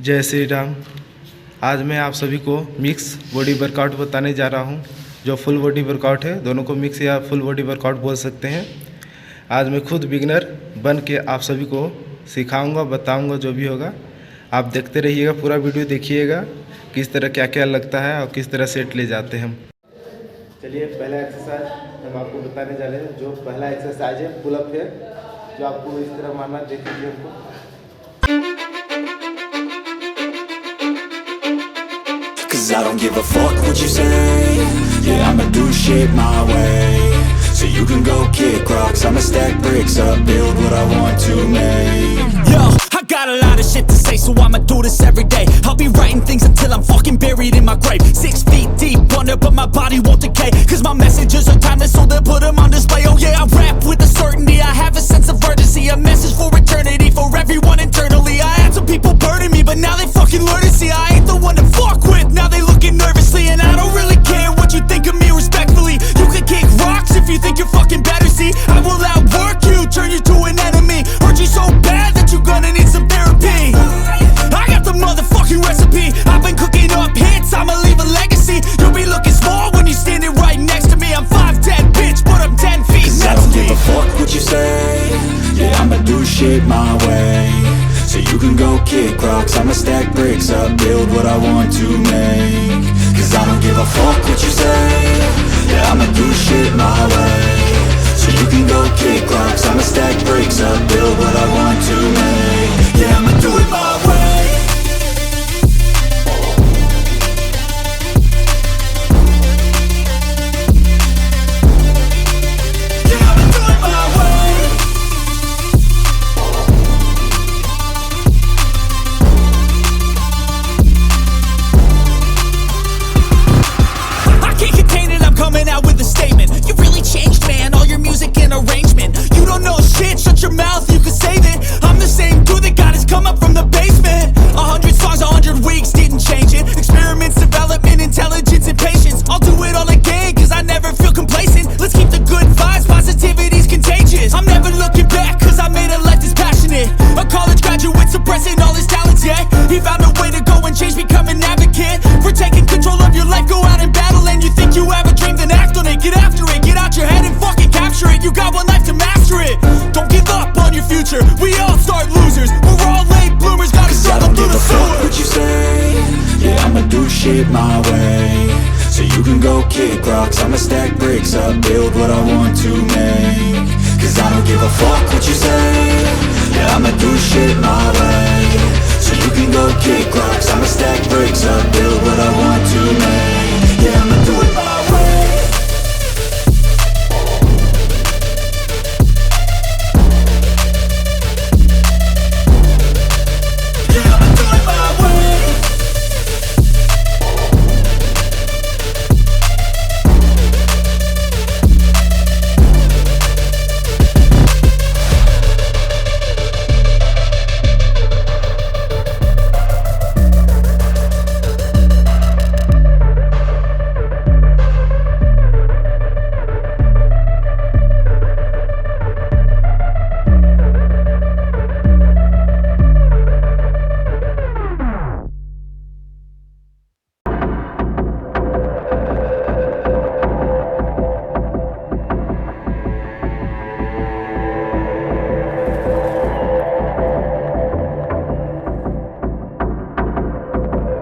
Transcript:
जय श्री राम। आज मैं आप सभी को मिक्स बॉडी वर्कआउट बताने जा रहा हूं, जो फुल बॉडी वर्कआउट है। दोनों को मिक्स या फुल बॉडी वर्कआउट बोल सकते हैं। आज मैं खुद बिगनर बन के आप सभी को सिखाऊंगा, बताऊंगा जो भी होगा। आप देखते रहिएगा, पूरा वीडियो देखिएगा किस तरह क्या क्या लगता है और किस तरह सेट ले जाते हैं हम। चलिए, पहला एक्सरसाइज हम आपको बताने जा रहे हैं। जो पहला एक्सरसाइज है पुल अप है, जो आपको इस तरह मारना। देख लीजिए हमको। Cause I don't give a fuck what you say. Yeah, I'ma do shit my way. So you can go kick rocks, I'ma stack bricks up, build what I want to make. Yo, I got a lot of shit to say, so I'ma do this every day. I'll be writing things until I'm fucking buried in my grave. 6 feet deep under, but my body won't decay. Cause my messages are timeless, so they'll put them on display. Oh yeah, I rap with a certainty, I have a sense of urgency. A message for eternity, for everyone internally. I had some people burning me, but now they fucking learn to see I ain't the one to fuck with. Now they looking nervously, and I don't really care what you think of me respectfully. You can kick rocks if you think you're fucking better, see. I will outwork you, turn you to an enemy. Hurt you so bad that you're gonna need some therapy. I got the motherfucking recipe. I've been cooking up hits, I'ma leave a legacy. You'll be looking small when you're standing right next to me. I'm 5'10", bitch, but I'm 10 feet. Cause I don't give a fuck what you say. Yeah, I'ma do shit my way. So you can go kick rocks, I'ma stack bricks up, build what I want to make. Cause I don't give a fuck what you say. Yeah, I'ma do shit my way. So you can go kick rocks, I'ma stack bricks up, build what I want to make. Yeah, I'ma do it my way. Shut your mouth, you can save it. I'm the same dude that got his come up from the basement. 100 songs, 100 weeks, didn't change it. Experiments, development, intelligence, and patience. I'll do it all again, cause I never feel complacent. Let's keep the good vibes, positivity's contagious. I'm never looking back, cause I made a life that's passionate. A college graduate suppressing all his talents, yeah. He found a way to go and change, become an advocate. For taking control of your life, go out and battle. And you think you have a dream, then act on it. Get after it, get out your head and fucking capture it. You got one life to master it. Don't give up on your future, we all start losers. We're all late bloomers, gotta struggle through the sewer. I don't give a fuck what you say. Yeah, I'ma do shit my way. So you can go kick rocks, I'ma stack bricks up, build what I want to make. Cause I don't give a fuck what you say. Yeah, I'ma do shit my way. So you can go kick rocks, I'ma stack bricks up, build